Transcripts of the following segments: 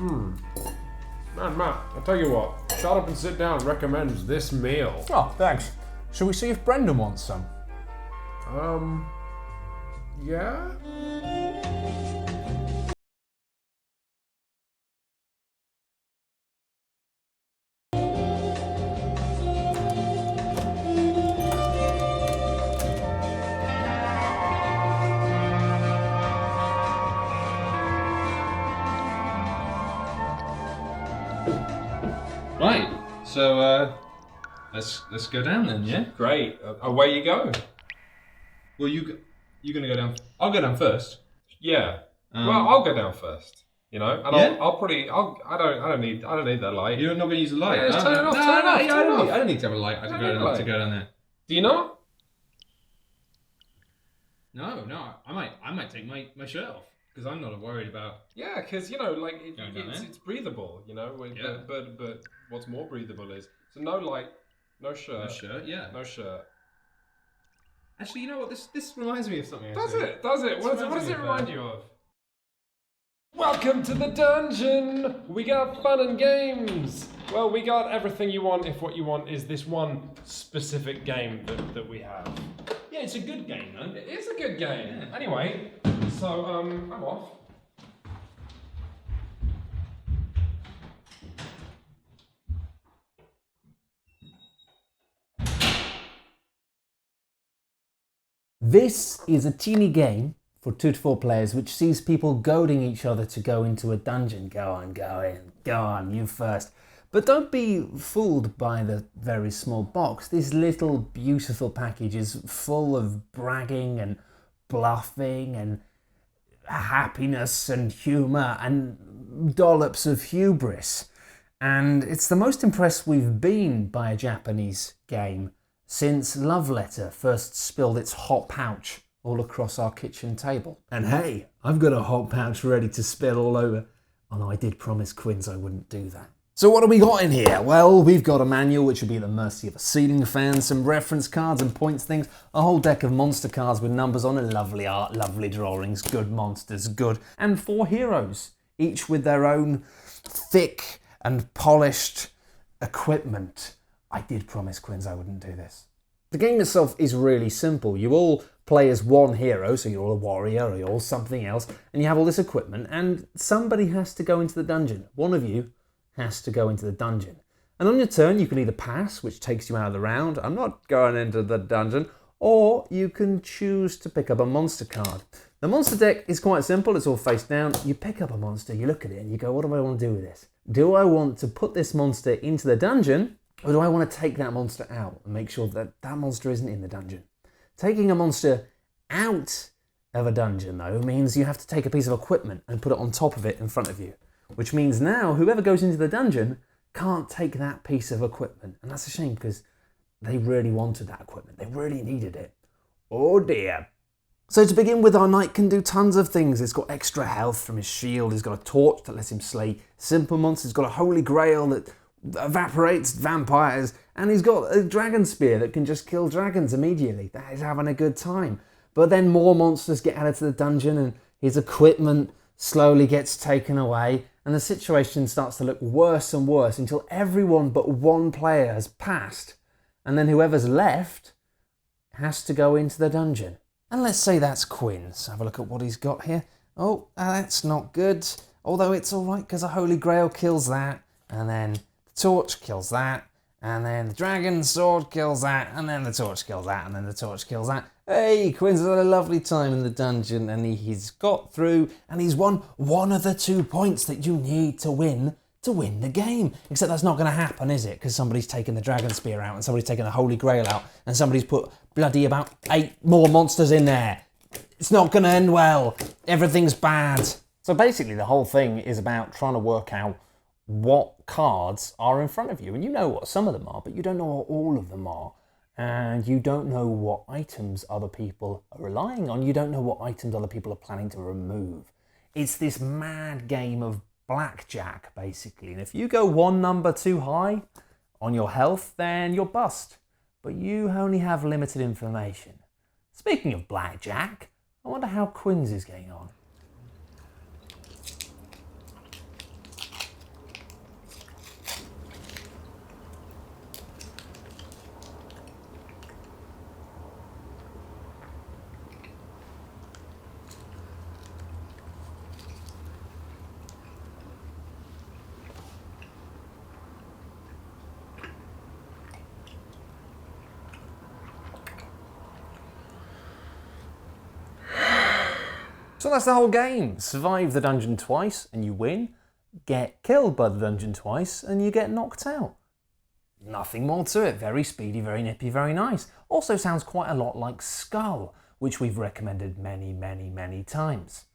Man, Matt, I'll tell you what. Shut Up and Sit Down recommends this meal. Oh, thanks. Shall we see if Brendan wants some? Yeah? Right, so let's go down then, yeah? Great. Away you go. Well, you're gonna go down. I'll go down first. Yeah. Well, I'll go down first. You know, and Yeah? I don't need that light. You're not gonna use the light. Yeah, just no, turn it off, no, turn it no, off, yeah, turn it off. I don't need to have a light to go down there. Do you not? No, I might take my shirt off because I'm not worried about. Yeah, because you know, like Going down there? it's breathable. You know, Yeah. but what's more breathable is so no light, no shirt, No shirt, yeah. no shirt. Actually, you know what? This reminds me of something. Does actually. it? Does it? What reminds does me it of, remind you of? Welcome to the dungeon! We got fun and games! Well, we got everything you want if what you want is this one specific game that we have. Yeah, it's a good game, though. It is a good game. Yeah. Anyway, so I'm off. This is a teeny game for 2 to 4 players which sees people goading each other to go into a dungeon. Go on, you first. But don't be fooled by the very small box. This little beautiful package is full of bragging and bluffing and happiness and humour and dollops of hubris. And it's the most impressed we've been by a Japanese game since Love Letter first spilled its hot pouch all across our kitchen table. And hey, I've got a hot pouch ready to spill all over. Although I did promise Quinns I wouldn't do that. So what have we got in here? Well, we've got a manual which will be at the mercy of a ceiling fan, some reference cards and points things, a whole deck of monster cards with numbers on it, lovely art, lovely drawings, good monsters, good, and 4 heroes, each with their own thick and polished equipment. I did promise Quinns I wouldn't do this. The game itself is really simple. You all play as one hero, so you're all a warrior or you're all something else, and you have all this equipment, and somebody has to go into the dungeon. One of you has to go into the dungeon. And on your turn, you can either pass, which takes you out of the round, I'm not going into the dungeon, or you can choose to pick up a monster card. The monster deck is quite simple, it's all face down. You pick up a monster, you look at it, and you go, what do I want to do with this? Do I want to put this monster into the dungeon, or do I want to take that monster out and make sure that that monster isn't in the dungeon? Taking a monster out of a dungeon, though, means you have to take a piece of equipment and put it on top of it in front of you. Which means now whoever goes into the dungeon can't take that piece of equipment. And that's a shame because they really wanted that equipment. They really needed it. Oh dear. So to begin with, our knight can do tons of things. He's got extra health from his shield. He's got a torch that lets him slay simple monsters. He's got a holy grail that evaporates vampires. And he's got a dragon spear that can just kill dragons immediately. That is having a good time. But then more monsters get added to the dungeon and his equipment slowly gets taken away. And the situation starts to look worse and worse until everyone but one player has passed. And then whoever's left has to go into the dungeon. And let's say that's Quinns. Have a look at what he's got here. Oh, that's not good. Although it's all right because a Holy Grail kills that. And then the torch kills that. And then the dragon sword kills that. And then the torch kills that. And then the torch kills that. Hey, Quinns has had a lovely time in the dungeon and he's got through and he's won one of the 2 points that you need to win the game. Except that's not going to happen, is it? Because somebody's taken the dragon spear out and somebody's taken the Holy Grail out and somebody's put bloody about 8 more monsters in there. It's not going to end well. Everything's bad. So basically the whole thing is about trying to work out what cards are in front of you. And you know what some of them are, but you don't know what all of them are. And you don't know what items other people are relying on. You don't know what items other people are planning to remove. It's this mad game of blackjack, basically. And if you go one number too high on your health, then you're bust. But you only have limited information. Speaking of blackjack, I wonder how Quinns is getting on. So that's the whole game. Survive the dungeon twice and you win. Get killed by the dungeon twice and you get knocked out. Nothing more to it. Very speedy, very nippy, very nice. Also sounds quite a lot like Skull, which we've recommended many, many, many times.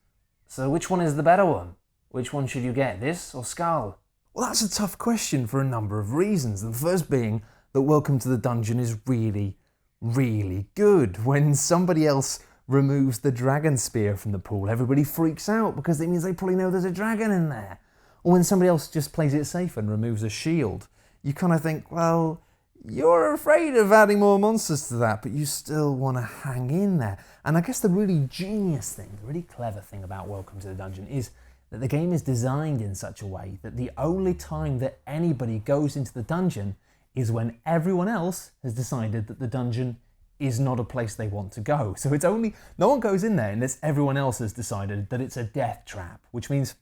So which one is the better one? Which one should you get, this or Skull? Well, that's a tough question for a number of reasons. The first being that Welcome to the Dungeon is really, really good. When somebody else removes the dragon spear from the pool, everybody freaks out because it means they probably know there's a dragon in there. Or when somebody else just plays it safe and removes a shield, you kind of think, well, you're afraid of adding more monsters to that, but you still want to hang in there. And I guess the really genius thing, the really clever thing about Welcome to the Dungeon is that the game is designed in such a way that the only time that anybody goes into the dungeon is when everyone else has decided that the dungeon is not a place they want to go. So it's only, no one goes in there unless everyone else has decided that it's a death trap, which means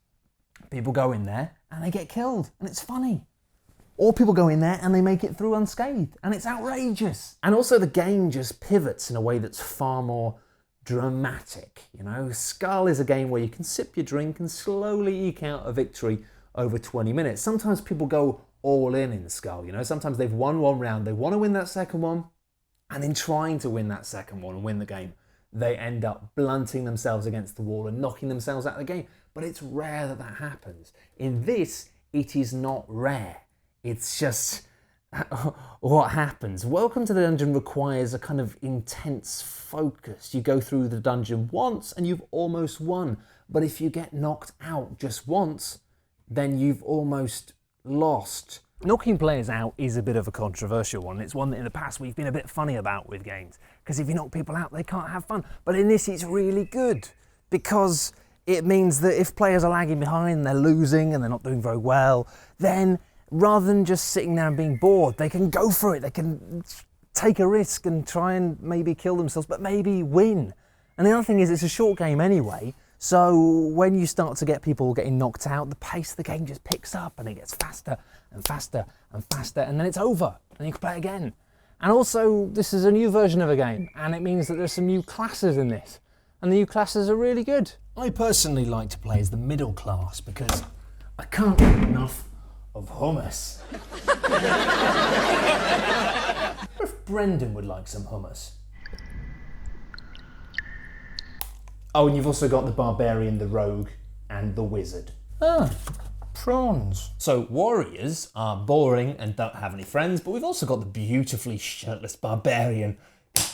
people go in there and they get killed, and it's funny. Or people go in there and they make it through unscathed, and it's outrageous. And also the game just pivots in a way that's far more dramatic. You know, Skull is a game where you can sip your drink and slowly eke out a victory over 20 minutes. Sometimes people go all in Skull, you know. Sometimes they've won one round, they want to win that second one, and in trying to win that second one and win the game, they end up blunting themselves against the wall and knocking themselves out of the game. But it's rare that that happens. In this, it is not rare. It's just what happens. Welcome to the Dungeon requires a kind of intense focus. You go through the dungeon once and you've almost won. But if you get knocked out just once, then you've almost lost. Knocking players out is a bit of a controversial one. It's one that in the past we've been a bit funny about with games. Because if you knock people out, they can't have fun. But in this, it's really good. Because it means that if players are lagging behind, they're losing and they're not doing very well, then rather than just sitting there and being bored, they can go for it. They can take a risk and try and maybe kill themselves, but maybe win. And the other thing is it's a short game anyway, so when you start to get people getting knocked out, the pace of the game just picks up and it gets faster and faster and faster, and then it's over and you can play again. And also, this is a new version of a game, and it means that there's some new classes in this, and the new classes are really good. I personally like to play as the middle class because I can't get enough of hummus. If Brendan would like some hummus. Oh, and you've also got the Barbarian, the Rogue, and the Wizard. Ah, prawns. So warriors are boring and don't have any friends, but we've also got the beautifully shirtless Barbarian,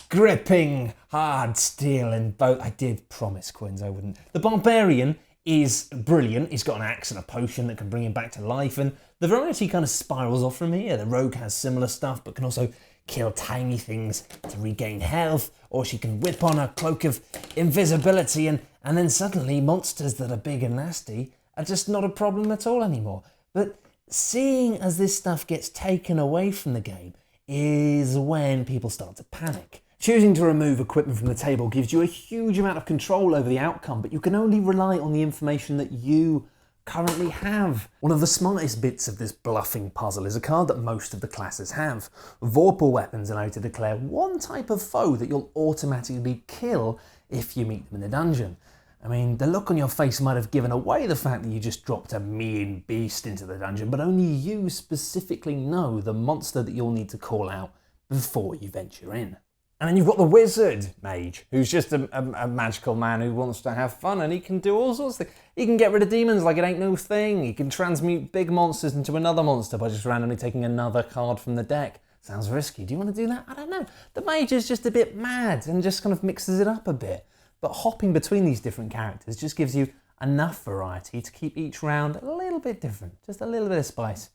gripping hard steel and both. I did promise Quinns I wouldn't. The Barbarian is brilliant. He's got an axe and a potion that can bring him back to life, and the variety kind of spirals off from here. The Rogue has similar stuff, but can also kill tiny things to regain health, or she can whip on a cloak of invisibility, and then suddenly monsters that are big and nasty are just not a problem at all anymore. But seeing as this stuff gets taken away from the game is when people start to panic. Choosing to remove equipment from the table gives you a huge amount of control over the outcome, but you can only rely on the information that you currently have. One of the smartest bits of this bluffing puzzle is a card that most of the classes have. Vorpal weapons allow you to declare one type of foe that you'll automatically kill if you meet them in the dungeon. I mean, the look on your face might have given away the fact that you just dropped a mean beast into the dungeon, but only you specifically know the monster that you'll need to call out before you venture in. And then you've got the wizard mage, who's just a magical man who wants to have fun, and he can do all sorts of things. He can get rid of demons like it ain't no thing. He can transmute big monsters into another monster by just randomly taking another card from the deck. Sounds risky. Do you want to do that? I don't know. The mage is just a bit mad and just kind of mixes it up a bit. But hopping between these different characters just gives you enough variety to keep each round a little bit different. Just a little bit of spice.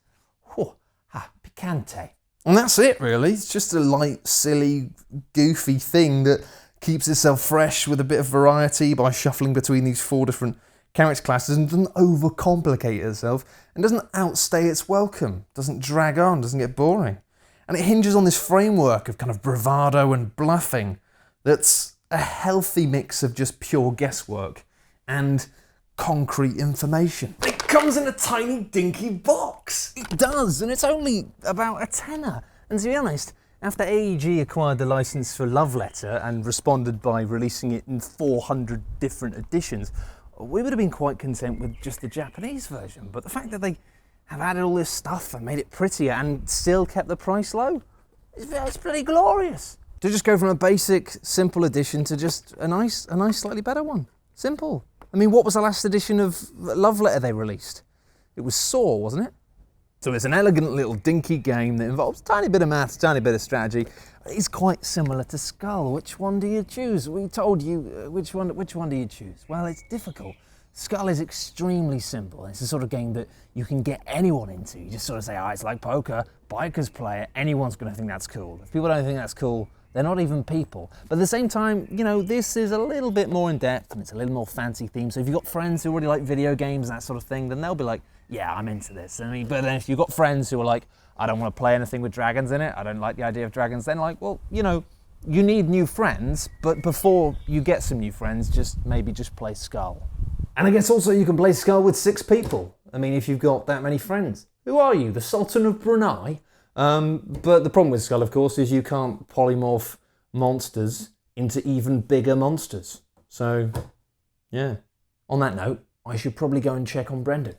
Whew, picante. And that's it, really. It's just a light, silly, goofy thing that keeps itself fresh with a bit of variety by shuffling between these 4 different character classes and doesn't overcomplicate itself and doesn't outstay its welcome, doesn't drag on, doesn't get boring. And it hinges on this framework of kind of bravado and bluffing that's a healthy mix of just pure guesswork and concrete information. It comes in a tiny dinky box. It does, and it's only about a tenner. And to be honest, After AEG acquired the license for Love Letter and responded by releasing it in 400 different editions, we would have been quite content with just the Japanese version. But the fact that they have added all this stuff and made it prettier and still kept the price low, it's pretty glorious. To just go from a basic, simple edition to just a nice, slightly better one. Simple. I mean, what was the last edition of Love Letter they released? It was Saw, wasn't it? So it's an elegant little dinky game that involves a tiny bit of maths, tiny bit of strategy. It's quite similar to Skull. Which one do you choose? We told you which one do you choose? Well, it's difficult. Skull is extremely simple. It's the sort of game that you can get anyone into. You just sort of say, oh, it's like poker, bikers play it, anyone's going to think that's cool. If people don't think that's cool, they're not even people. But at the same time, you know, this is a little bit more in depth and it's a little more fancy themed. So if you've got friends who already like video games and that sort of thing, then they'll be like, yeah, I'm into this. I mean, but then if you've got friends who are like, I don't want to play anything with dragons in it, I don't like the idea of dragons, then like, well, you know, you need new friends, but before you get some new friends, maybe just play Skull. And I guess also you can play Skull with 6 people. I mean, if you've got that many friends. Who are you, the Sultan of Brunei? But the problem with Skull, of course, is you can't polymorph monsters into even bigger monsters. So, yeah. On that note, I should probably go and check on Brendan.